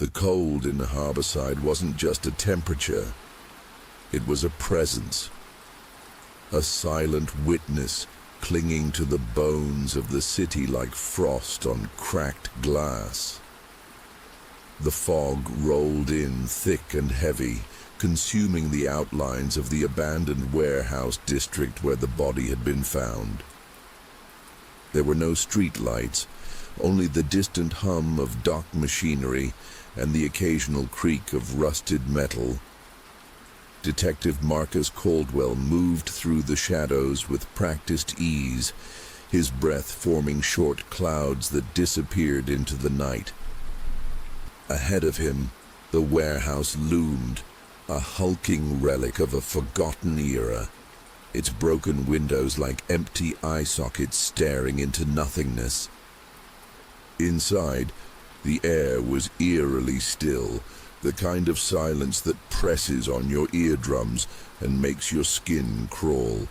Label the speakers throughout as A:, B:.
A: The cold in Harborside wasn't just a temperature, it was a presence, a silent witness clinging to the bones of the city like frost on cracked glass. The fog rolled in thick and heavy, consuming the outlines of the abandoned warehouse district where the body had been found. There were no street lights, only the distant hum of dock machinery and the occasional creak of rusted metal. Detective Marcus Caldwell moved through the shadows with practiced ease, his breath forming short clouds that disappeared into the night. Ahead of him, the warehouse loomed, a hulking relic of a forgotten era, its broken windows like empty eye sockets staring into nothingness. Inside, the air was eerily still, the kind of silence that presses on your eardrums and makes your skin crawl.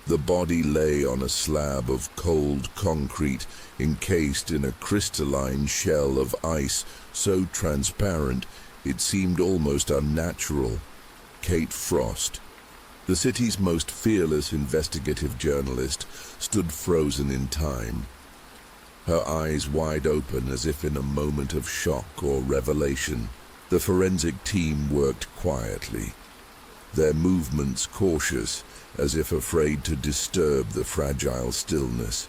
A: The body lay on a slab of cold concrete encased in a crystalline shell of ice so transparent it seemed almost unnatural. Kate Frost, the city's most fearless investigative journalist, stood frozen in time, her eyes wide open as if in a moment of shock or revelation. The forensic team worked quietly, their movements cautious, as if afraid to disturb the fragile stillness.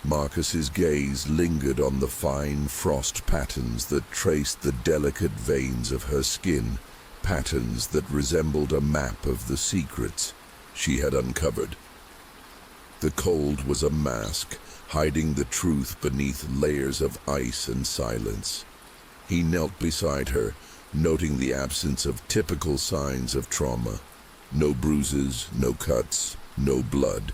A: Marcus's gaze lingered on the fine frost patterns that traced the delicate veins of her skin, patterns that resembled a map of the secrets she had uncovered. The cold was a mask, hiding the truth beneath layers of ice and silence. He knelt beside her, noting the absence of typical signs of trauma. No bruises, no cuts, no blood.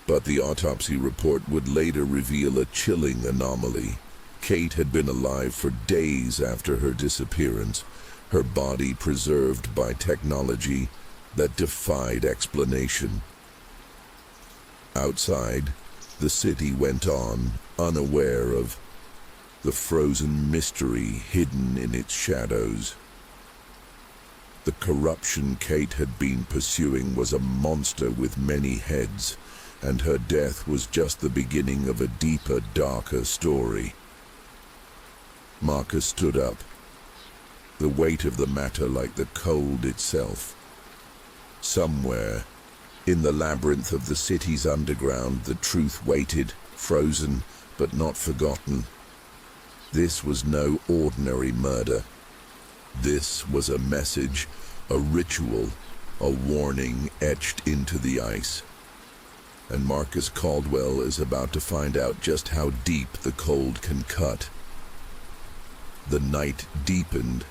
A: But the autopsy report would later reveal a chilling anomaly. Kate had been alive for days after her disappearance, her body preserved by technology that defied explanation. Outside, the city went on, unaware of the frozen mystery hidden in its shadows. The corruption Kate had been pursuing was a monster with many heads, and her death was just the beginning of a deeper, darker story. Marcus stood up, the weight of the matter like the cold itself. Somewhere, in the labyrinth of the city's underground, the truth waited, frozen but not forgotten. This was no ordinary murder. This was a message, a ritual, a warning etched into the ice. And Marcus Caldwell is about to find out just how deep the cold can cut. The night deepened,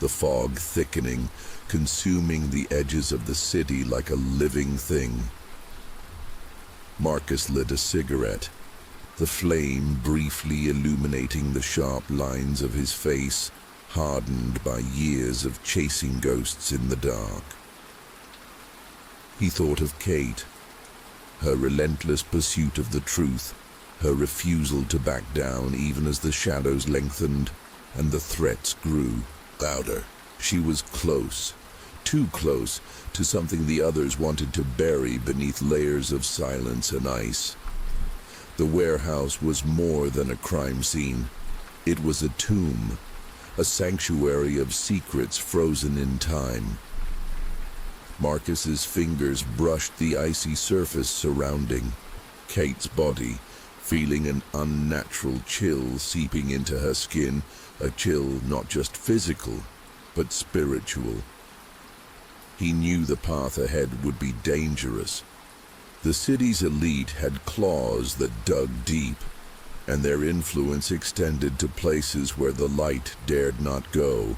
A: the fog thickening, consuming the edges of the city like a living thing. Marcus lit a cigarette, the flame briefly illuminating the sharp lines of his face, hardened by years of chasing ghosts in the dark. He thought of Kate, her relentless pursuit of the truth, her refusal to back down even as the shadows lengthened and the threats grew louder. She was close, too close to something the others wanted to bury beneath layers of silence and ice. The warehouse was more than a crime scene. It was a tomb, a sanctuary of secrets frozen in time. Marcus's fingers brushed the icy surface surrounding Kate's body, feeling an unnatural chill seeping into her skin, a chill not just physical, but spiritual. He knew the path ahead would be dangerous. The city's elite had claws that dug deep, and their influence extended to places where the light dared not go.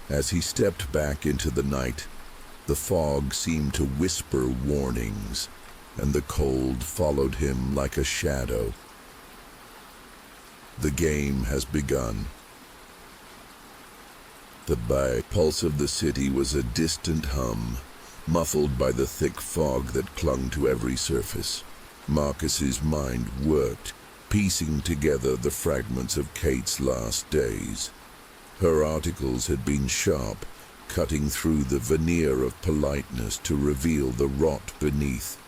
A: As he stepped back into the night, the fog seemed to whisper warnings, and the cold followed him like a shadow. The game has begun. The pulse of the city was a distant hum, muffled by the thick fog that clung to every surface. Marcus's mind worked, piecing together the fragments of Kate's last days. Her articles had been sharp, cutting through the veneer of politeness to reveal the rot beneath.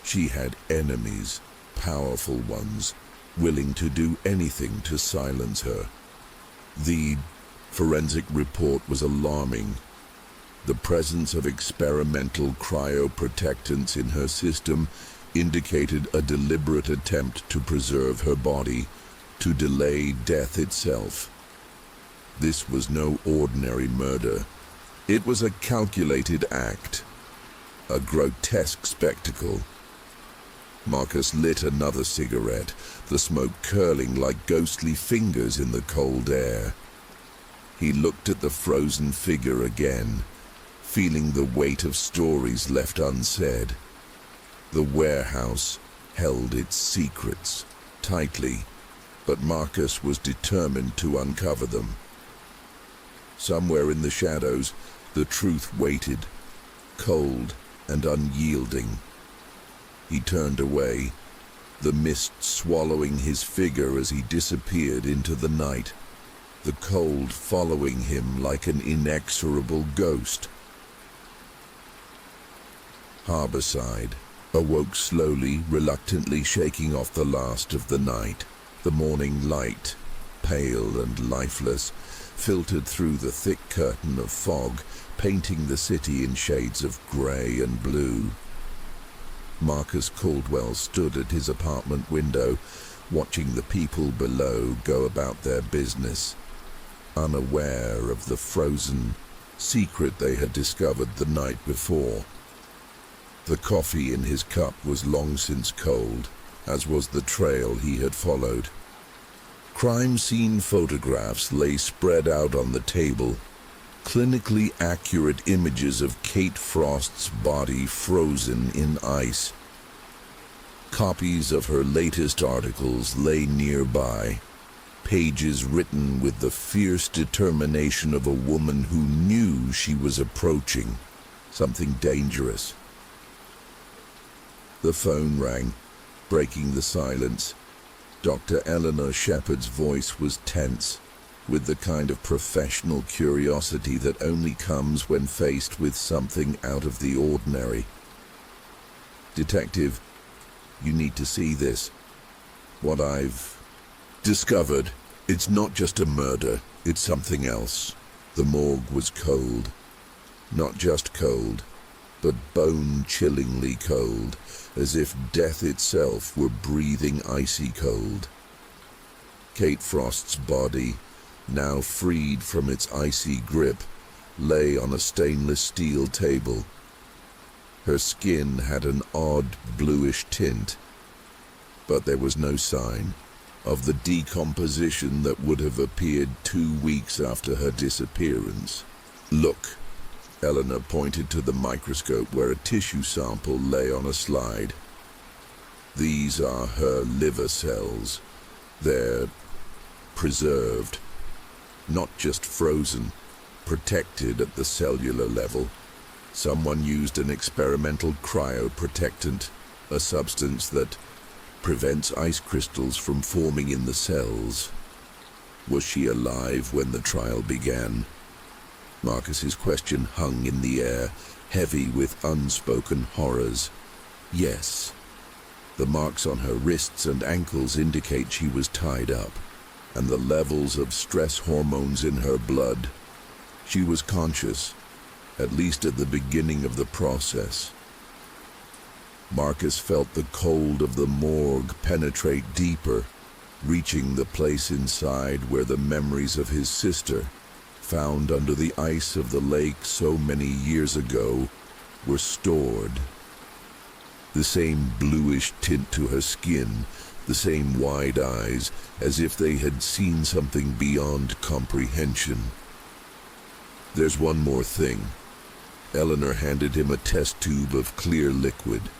A: She had enemies, powerful ones, willing to do anything to silence her. The forensic report was alarming. The presence of experimental cryoprotectants in her system indicated a deliberate attempt to preserve her body, to delay death itself. This was no ordinary murder. It was a calculated act, a grotesque spectacle. Marcus lit another cigarette, the smoke curling like ghostly fingers in the cold air. He looked at the frozen figure again, feeling the weight of stories left unsaid. The warehouse held its secrets tightly, but Marcus was determined to uncover them. Somewhere in the shadows, the truth waited, cold and unyielding. He turned away, the mist swallowing his figure as he disappeared into the night, the cold following him like an inexorable ghost. Harborside awoke slowly, reluctantly shaking off the last of the night. The morning light, pale and lifeless, filtered through the thick curtain of fog, painting the city in shades of grey and blue. Marcus Caldwell stood at his apartment window, watching the people below go about their business, unaware of the frozen secret they had discovered the night before. The coffee in his cup was long since cold, as was the trail he had followed. Crime scene photographs lay spread out on the table, clinically accurate images of Kate Frost's body frozen in ice. Copies of her latest articles lay nearby, pages written with the fierce determination of a woman who knew she was approaching something dangerous. The phone rang, breaking the silence. Dr. Eleanor Shepard's voice was tense, with the kind of professional curiosity that only comes when faced with something out of the ordinary. "Detective, you need to see this. What I've discovered, it's not just a murder, it's something else." The morgue was cold. Not just cold, but bone-chillingly cold, as if death itself were breathing icy cold. Kate Frost's body, now freed from its icy grip, lay on a stainless steel table. Her skin had an odd bluish tint, but there was no sign of the decomposition that would have appeared 2 weeks after her disappearance. "Look," Eleanor pointed to the microscope where a tissue sample lay on a slide. "These are her liver cells. They're preserved, not just frozen, protected at the cellular level. Someone used an experimental cryoprotectant, a substance that prevents ice crystals from forming in the cells." Was she alive when the trial began? Marcus's question hung in the air, heavy with unspoken horrors. Yes. The marks on her wrists and ankles indicate she was tied up, and the levels of stress hormones in her blood. She was conscious, at least at the beginning of the process. Marcus felt the cold of the morgue penetrate deeper, reaching the place inside where the memories of his sister, found under the ice of the lake so many years ago, were stored. The same bluish tint to her skin, the same wide eyes, as if they had seen something beyond comprehension. "There's one more thing." Eleanor handed him a test tube of clear liquid.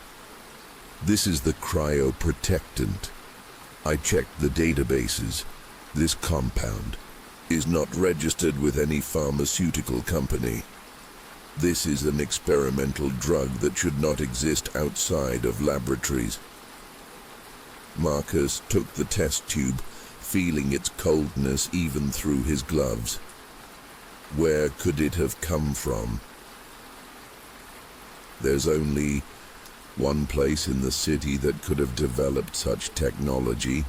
A: "This is the cryoprotectant. I checked the databases. This compound is not registered with any pharmaceutical company. This is an experimental drug that should not exist outside of laboratories." Marcus took the test tube, feeling its coldness even through his gloves. Where could it have come from? There's only one place in the city that could have developed such technology,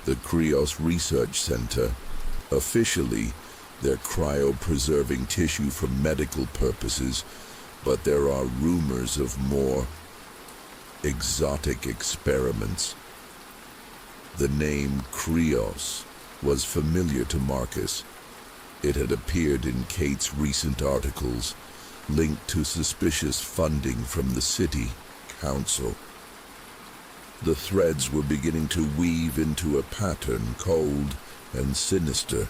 A: the Cryos Research Center. Officially, they're cryopreserving tissue for medical purposes, but there are rumors of more exotic experiments. The name Cryos was familiar to Marcus. It had appeared in Kate's recent articles, linked to suspicious funding from the city council. The threads were beginning to weave into a pattern cold and sinister.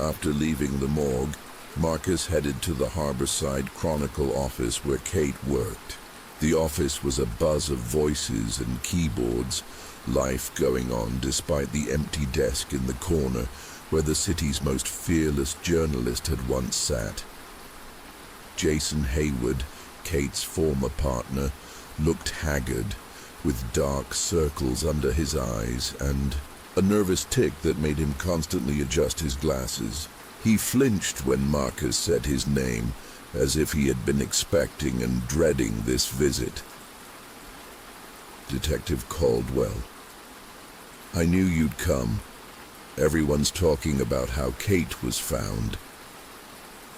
A: After leaving the morgue, Marcus headed to the Harborside Chronicle office where Kate worked. The office was a buzz of voices and keyboards, life going on despite the empty desk in the corner where the city's most fearless journalist had once sat. Jason Hayward, Kate's former partner, looked haggard, with dark circles under his eyes and a nervous tic that made him constantly adjust his glasses. He flinched when Marcus said his name, as if he had been expecting and dreading this visit. Detective Caldwell. I knew you'd come. Everyone's talking about how Kate was found.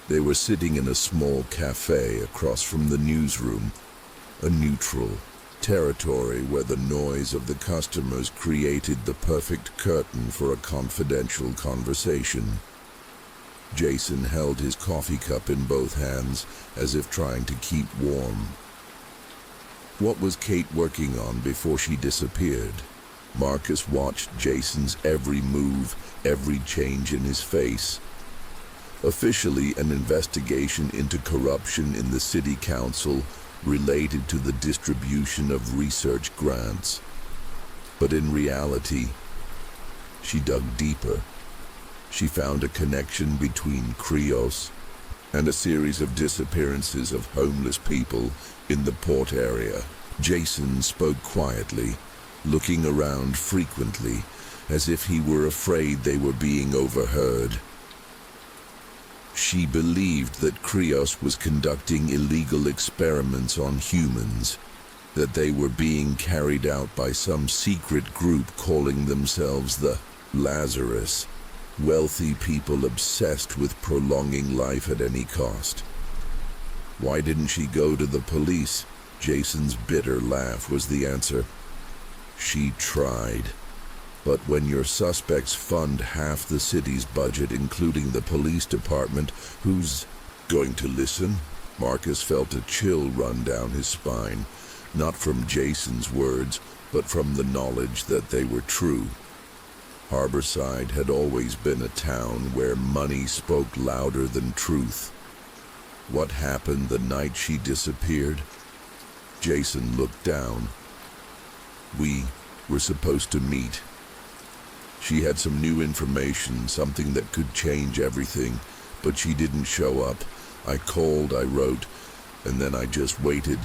A: They were sitting in a small cafe across from the newsroom, a neutral territory where the noise of the customers created the perfect curtain for a confidential conversation. Jason held his coffee cup in both hands, as if trying to keep warm. What was Kate working on before she disappeared? Marcus watched Jason's every move, every change in his face. Officially, an investigation into corruption in the city council related to the distribution of research grants. But in reality, she dug deeper. She found a connection between Cryos and a series of disappearances of homeless people in the port area. Jason spoke quietly, looking around frequently, as if he were afraid they were being overheard. She believed that Cryos was conducting illegal experiments on humans, that they were being carried out by some secret group calling themselves the Lazarus, wealthy people obsessed with prolonging life at any cost. Why didn't she go to the police? Jason's bitter laugh was the answer. She tried. But when your suspects fund half the city's budget, including the police department, who's going to listen? Marcus felt a chill run down his spine, not from Jason's words, but from the knowledge that they were true. Harborside had always been a town where money spoke louder than truth. What happened the night she disappeared? Jason looked down. We were supposed to meet. She had some new information, something that could change everything, but she didn't show up. I called, I wrote, and then I just waited,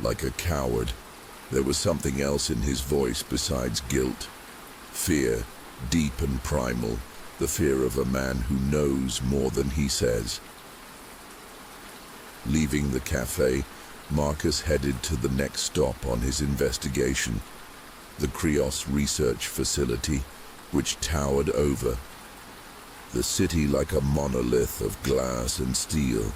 A: like a coward. There was something else in his voice besides guilt. Fear, deep and primal, the fear of a man who knows more than he says. Leaving the cafe, Marcus headed to the next stop on his investigation, the Cryos Research Facility, which towered over the city like a monolith of glass and steel.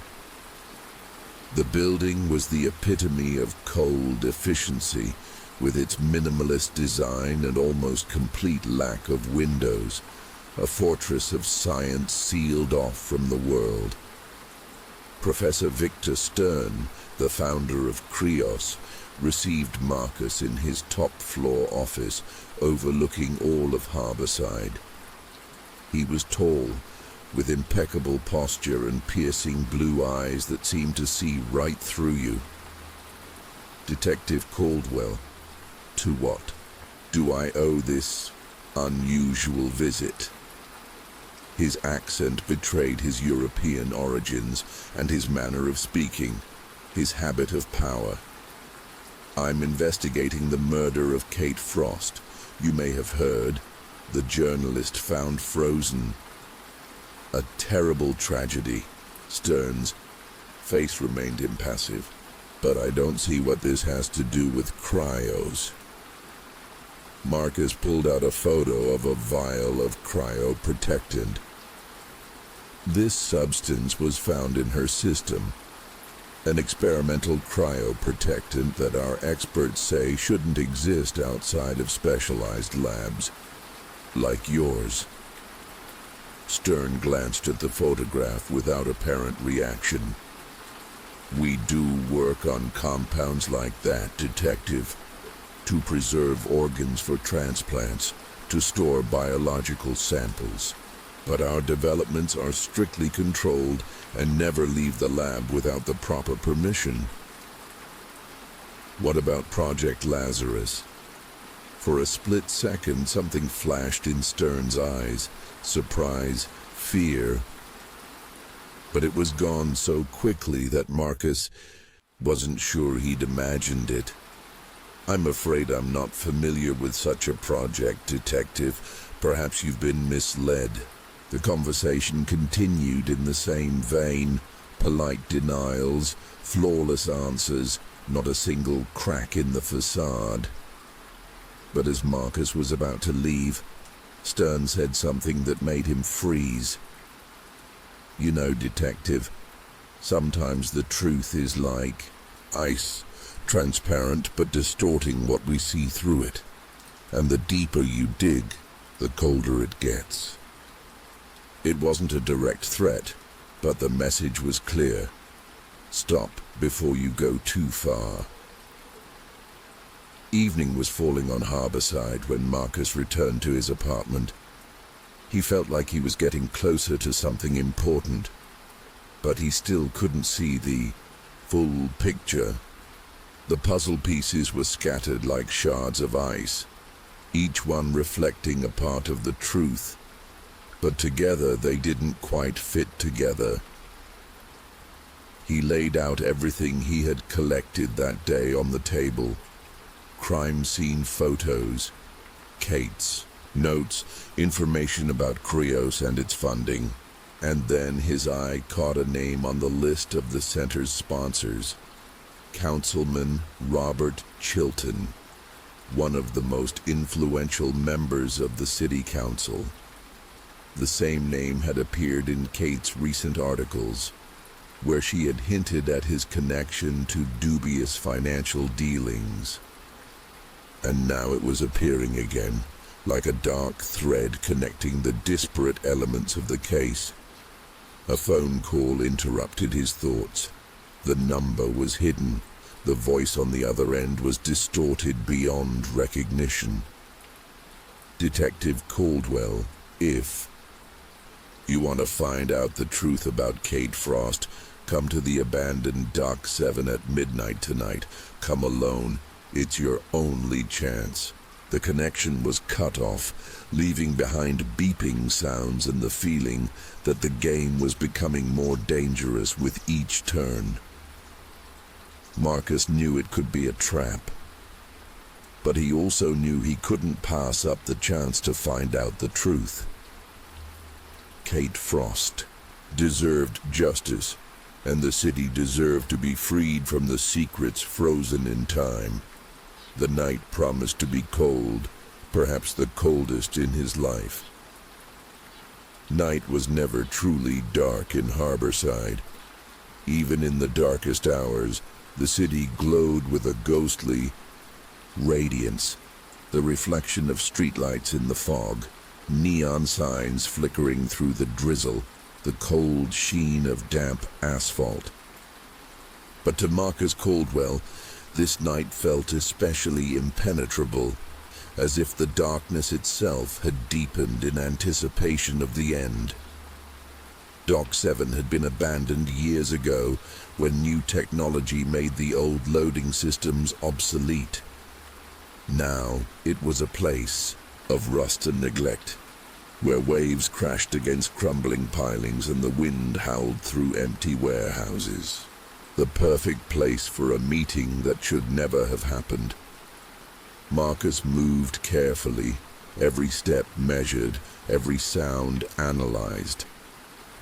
A: The building was the epitome of cold efficiency, with its minimalist design and almost complete lack of windows, a fortress of science sealed off from the world. Professor Victor Stern, the founder of Cryos, received Marcus in his top-floor office overlooking all of Harborside. He was tall, with impeccable posture and piercing blue eyes that seemed to see right through you. Detective Caldwell, to what do I owe this unusual visit? His accent betrayed his European origins and his manner of speaking, his habit of power. I'm investigating the murder of Kate Frost. You may have heard, the journalist found frozen. A terrible tragedy. Stern's face remained impassive. But I don't see what this has to do with cryos. Marcus pulled out a photo of a vial of cryoprotectant. This substance was found in her system. An experimental cryoprotectant that our experts say shouldn't exist outside of specialized labs, like yours. Stern glanced at the photograph without apparent reaction. We do work on compounds like that, Detective. To preserve organs for transplants, to store biological samples. But our developments are strictly controlled and never leave the lab without the proper permission. What about Project Lazarus? For a split second, something flashed in Stern's eyes. Surprise, fear. But it was gone so quickly that Marcus wasn't sure he'd imagined it. I'm afraid I'm not familiar with such a project, Detective. Perhaps you've been misled. The conversation continued in the same vein. Polite denials, flawless answers, not a single crack in the facade. But as Marcus was about to leave, Stern said something that made him freeze. You know, Detective, sometimes the truth is like ice. Transparent but distorting what we see through it. And the deeper you dig, the colder it gets. It wasn't a direct threat, but the message was clear. Stop before you go too far. Evening was falling on Harborside when Marcus returned to his apartment. He felt like he was getting closer to something important, but he still couldn't see the full picture. The puzzle pieces were scattered like shards of ice, each one reflecting a part of the truth, but together they didn't quite fit together. He laid out everything he had collected that day on the table. Crime scene photos, Kate's, notes, information about Cryos and its funding, and then his eye caught a name on the list of the center's sponsors. Councilman Robert Chilton, one of the most influential members of the city council. The same name had appeared in Kate's recent articles, where she had hinted at his connection to dubious financial dealings. And now it was appearing again, like a dark thread connecting the disparate elements of the case. A phone call interrupted his thoughts. The number was hidden. The voice on the other end was distorted beyond recognition. Detective Caldwell, if you want to find out the truth about Kate Frost, come to the abandoned Dock 7 at midnight tonight. Come alone. It's your only chance. The connection was cut off, leaving behind beeping sounds and the feeling that the game was becoming more dangerous with each turn. Marcus knew it could be a trap, but he also knew he couldn't pass up the chance to find out the truth. Kate Frost deserved justice, and the city deserved to be freed from the secrets frozen in time. The night promised to be cold, perhaps the coldest in his life. Night was never truly dark in Harborside. Even in the darkest hours, the city glowed with a ghostly radiance, the reflection of streetlights in the fog, neon signs flickering through the drizzle, the cold sheen of damp asphalt. But to Marcus Caldwell, this night felt especially impenetrable, as if the darkness itself had deepened in anticipation of the end. Dock 7 had been abandoned years ago when new technology made the old loading systems obsolete. Now it was a place of rust and neglect, where waves crashed against crumbling pilings and the wind howled through empty warehouses. The perfect place for a meeting that should never have happened. Marcus moved carefully, every step measured, every sound analyzed.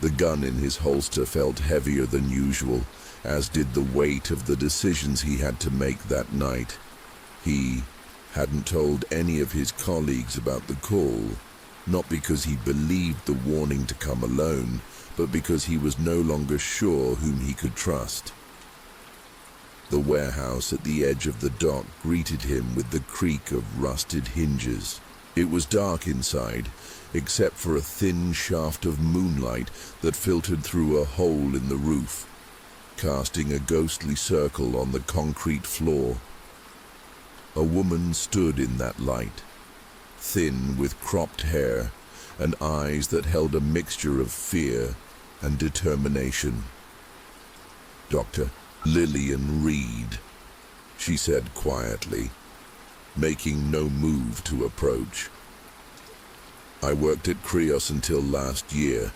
A: The gun in his holster felt heavier than usual, as did the weight of the decisions he had to make that night. He hadn't told any of his colleagues about the call, not because he believed the warning to come alone, but because he was no longer sure whom he could trust. The warehouse at the edge of the dock greeted him with the creak of rusted hinges. It was dark inside, except for a thin shaft of moonlight that filtered through a hole in the roof, casting a ghostly circle on the concrete floor. A woman stood in that light, thin with cropped hair and eyes that held a mixture of fear and determination. "Dr. Lillian Reed," she said quietly, making no move to approach. "I worked at Krios until last year,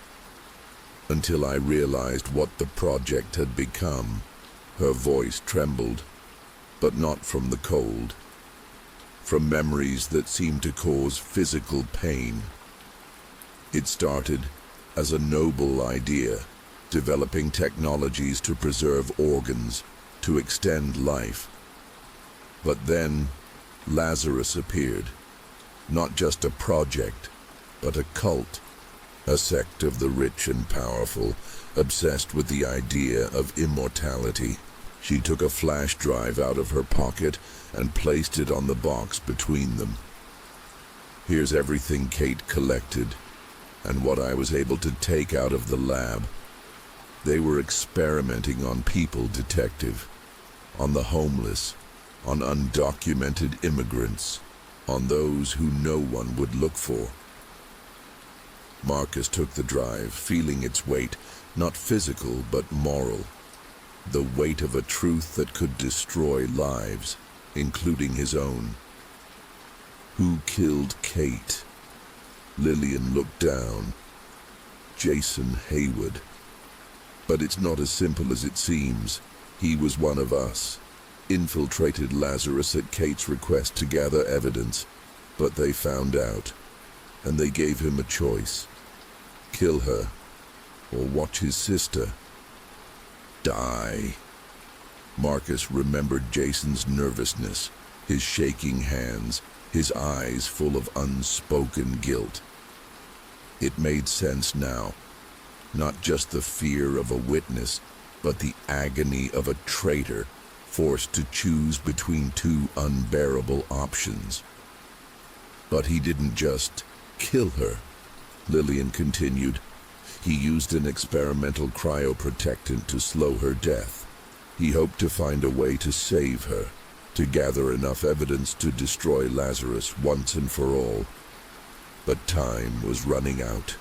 A: until I realized what the project had become." Her voice trembled, but not from the cold, from memories that seemed to cause physical pain. It started as a noble idea, developing technologies to preserve organs, to extend life. But then Lazarus appeared, not just a project, but a cult, a sect of the rich and powerful, obsessed with the idea of immortality. She took a flash drive out of her pocket and placed it on the box between them. "Here's everything Kate collected, and what I was able to take out of the lab. They were experimenting on people, Detective, on the homeless, on undocumented immigrants, on those who no one would look for." Marcus took the drive, feeling its weight, not physical but moral, the weight of a truth that could destroy lives, including his own. Who killed Kate? Lillian looked down. Jason Hayward. But it's not as simple as it seems. He was one of us. Infiltrated Lazarus at Kate's request to gather evidence, but they found out, and they gave him a choice. Kill her, or watch his sister die. Marcus remembered Jason's nervousness, his shaking hands, his eyes full of unspoken guilt. It made sense now. Not just the fear of a witness, but the agony of a traitor forced to choose between two unbearable options. But he didn't just kill her, Lillian continued. He used an experimental cryoprotectant to slow her death. He hoped to find a way to save her, to gather enough evidence to destroy Lazarus once and for all. But time was running out.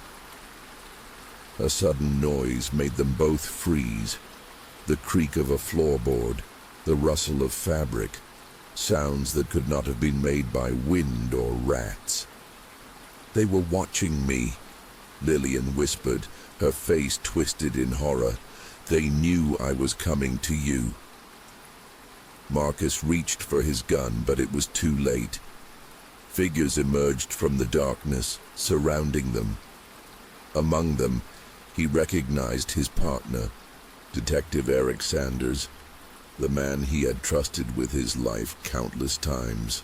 A: A sudden noise made them both freeze. The creak of a floorboard, the rustle of fabric, sounds that could not have been made by wind or rats. "They were watching me," Lillian whispered, her face twisted in horror. "They knew I was coming to you." Marcus reached for his gun, but it was too late. Figures emerged from the darkness, surrounding them. Among them, he recognized his partner, Detective Eric Sanders, the man he had trusted with his life countless times.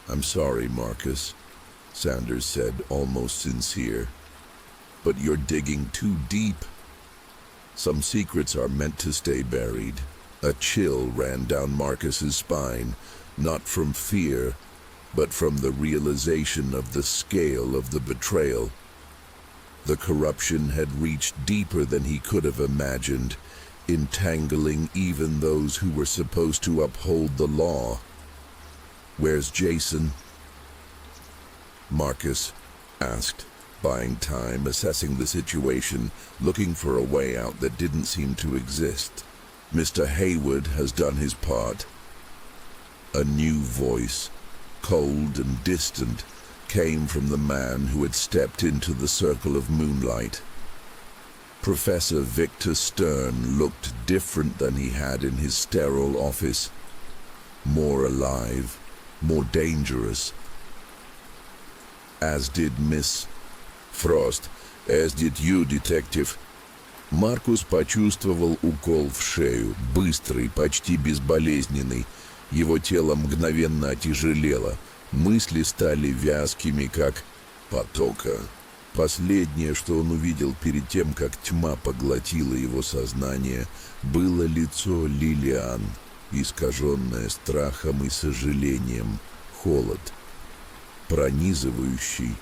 A: "I'm sorry, Marcus," Sanders said, almost sincere, "but you're digging too deep. Some secrets are meant to stay buried." A chill ran down Marcus's spine, not from fear, but from the realization of the scale of the betrayal. The corruption had reached deeper than he could have imagined, entangling even those who were supposed to uphold the law. "Where's Jason?" Marcus asked, buying time, assessing the situation, looking for a way out that didn't seem to exist. "Mr. Hayward has done his part." A new voice, cold and distant, came from the man who had stepped into the circle of moonlight. Professor Victor Stern looked different than he had in his sterile office. More alive, more dangerous. As did Miss Frost, as did you, detective. Маркус почувствовал укол в шею, быстрый, почти безболезненный. Его тело мгновенно отяжелело. Мысли стали вязкими, как потока. Последнее, что он увидел перед тем, как тьма поглотила его сознание, было лицо Лилиан, искаженное страхом и сожалением. Холод. Пронизывающий,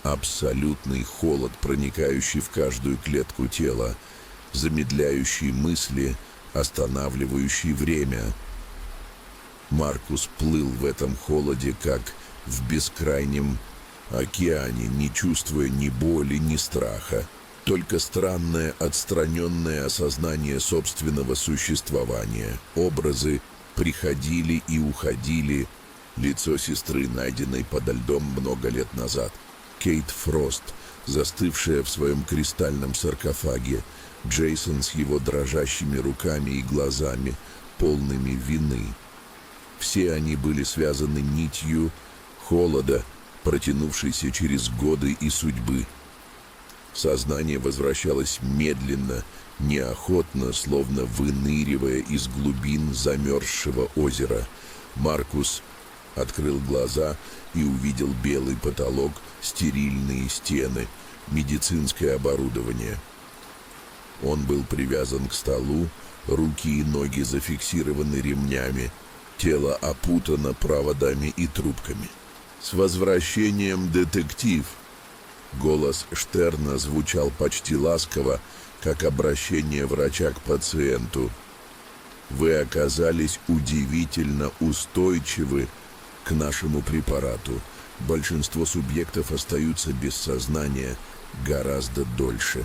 A: абсолютный холод, проникающий в каждую клетку тела, замедляющий мысли, останавливающий время. Маркус плыл в этом холоде, как в бескрайнем океане, не чувствуя ни боли, ни страха, только странное отстраненное осознание собственного существования. Образы приходили и уходили. Лицо сестры, найденной подо льдом много лет назад. Кейт Фрост, застывшая в своем кристальном саркофаге. Джейсон с его дрожащими руками и глазами, полными вины. Все они были связаны нитью холода, протянувшейся через годы и судьбы. Сознание возвращалось медленно, неохотно, словно выныривая из глубин замерзшего озера. Маркус открыл глаза и увидел белый потолок, стерильные стены, медицинское оборудование. Он был привязан к столу, руки и ноги зафиксированы ремнями, тело опутано проводами и трубками. «С возвращением, детектив!» Голос Штерна звучал почти ласково, как обращение врача к пациенту. «Вы оказались удивительно устойчивы к нашему препарату. Большинство субъектов остаются без сознания гораздо дольше».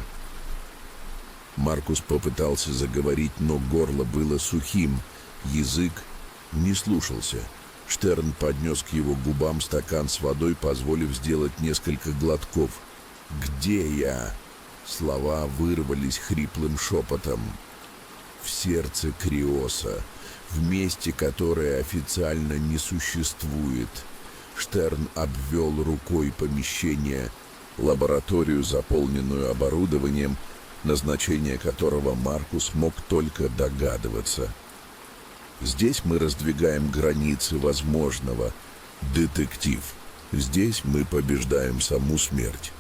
A: Маркус попытался заговорить, но горло было сухим, язык не слушался. Штерн поднес к его губам стакан с водой, позволив сделать несколько глотков. «Где я?» Слова вырвались хриплым шепотом. «В сердце Криоса, в месте, которое официально не существует». Штерн обвел рукой помещение, лабораторию, заполненную оборудованием, назначение которого Маркус мог только догадываться. «Здесь мы раздвигаем границы возможного, детектив. Здесь мы побеждаем саму смерть».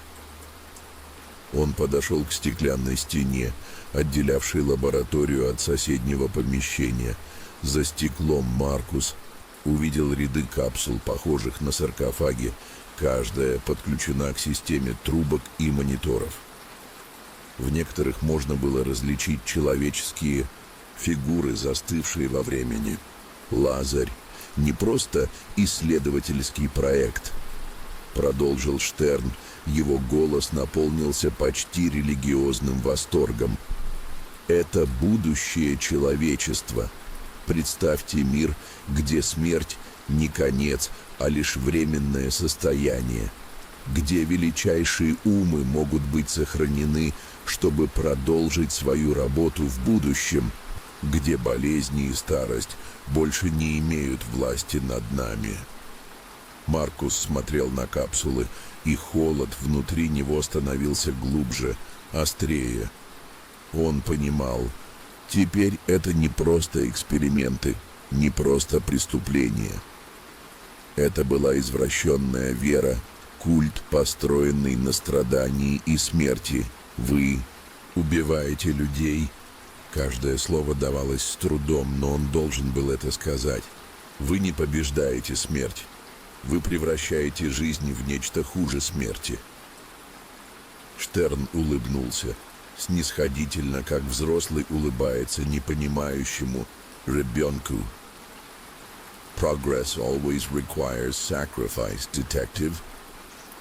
A: Он подошел к стеклянной стене, отделявшей лабораторию от соседнего помещения. За стеклом Маркус увидел ряды капсул, похожих на саркофаги. Каждая подключена к системе трубок и мониторов. В некоторых можно было различить человеческие фигуры, застывшие во времени. «Лазарь — не просто исследовательский проект», — продолжил Штерн. Его голос наполнился почти религиозным восторгом. «Это будущее человечества. Представьте мир, где смерть не конец, а лишь временное состояние, где величайшие умы могут быть сохранены, чтобы продолжить свою работу в будущем, где болезни и старость больше не имеют власти над нами». Маркус смотрел на капсулы, и холод внутри него становился глубже, острее. Он понимал, теперь это не просто эксперименты, не просто преступления. Это была извращенная вера, культ, построенный на страдании и смерти. Вы убиваете людей. Каждое слово давалось с трудом, но он должен был это сказать. Вы не побеждаете смерть. Вы превращаете жизнь в нечто хуже смерти. Штерн улыбнулся, снисходительно, как взрослый улыбается непонимающему ребенку. Progress always requires sacrifice, detective.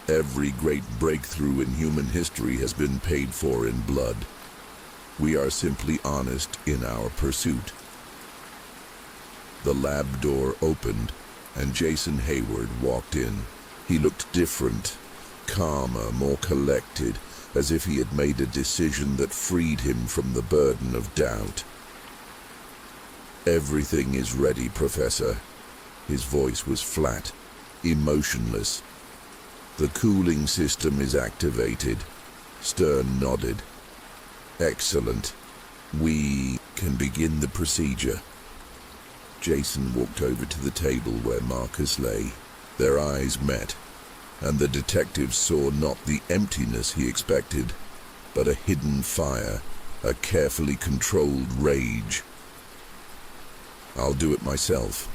A: Every great breakthrough in human history has been paid for in blood. We are simply honest in our pursuit. The lab door opened, and Jason Hayward walked in. He looked different, calmer, more collected, as if he had made a decision that freed him from the burden of doubt. "Everything is ready, Professor." His voice was flat, emotionless. "The cooling system is activated." Stern nodded. "Excellent. We can begin the procedure." Jason walked over to the table where Marcus lay. Their eyes met, and the detective saw not the emptiness he expected, but a hidden fire, a carefully controlled rage. "I'll do it myself,"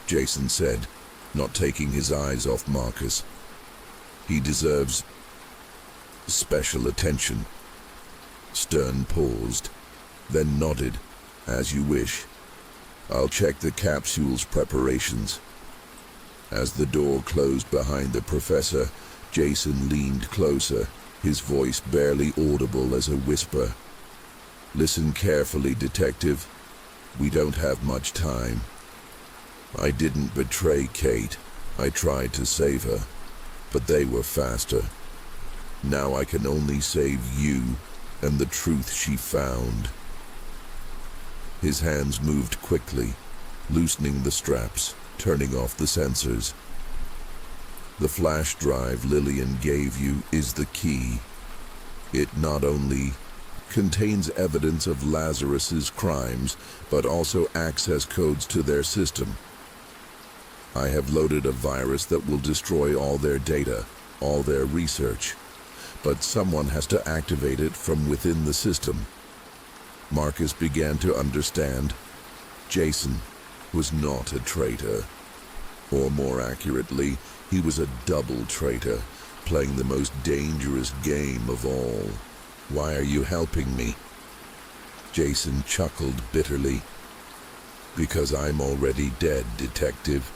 A: Jason said, not taking his eyes off Marcus. "He deserves special attention." Stern paused, then nodded. "As you wish. I'll check the capsule's preparations." As the door closed behind the professor, Jason leaned closer, his voice barely audible as a whisper. "Listen carefully, Detective. We don't have much time. I didn't betray Kate. I tried to save her, but they were faster. Now I can only save you and the truth she found." His hands moved quickly, loosening the straps, turning off the sensors. "The flash drive Lillian gave you is the key. It not only contains evidence of Lazarus's crimes, but also access codes to their system. I have loaded a virus that will destroy all their data, all their research. But someone has to activate it from within the system." Marcus began to understand. Jason was not a traitor. Or more accurately, he was a double traitor, playing the most dangerous game of all. "Why are you helping me?" Jason chuckled bitterly. "Because I'm already dead, Detective.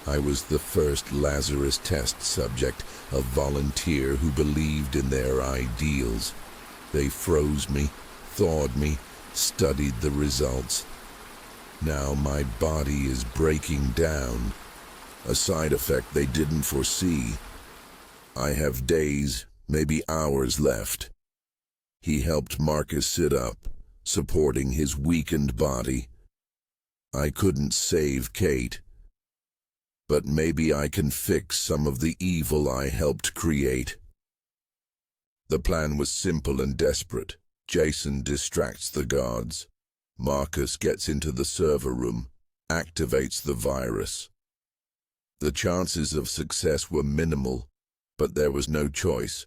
A: I was the first Lazarus test subject, a volunteer who believed in their ideals. They froze me, thawed me, studied the results. Now my body is breaking down, a side effect they didn't foresee. I have days, maybe hours left." He helped Marcus sit up, supporting his weakened body. "I couldn't save Kate, but maybe I can fix some of the evil I helped create." The plan was simple and desperate. Jason distracts the guards. Marcus gets into the server room, activates the virus. The chances of success were minimal, but there was no choice.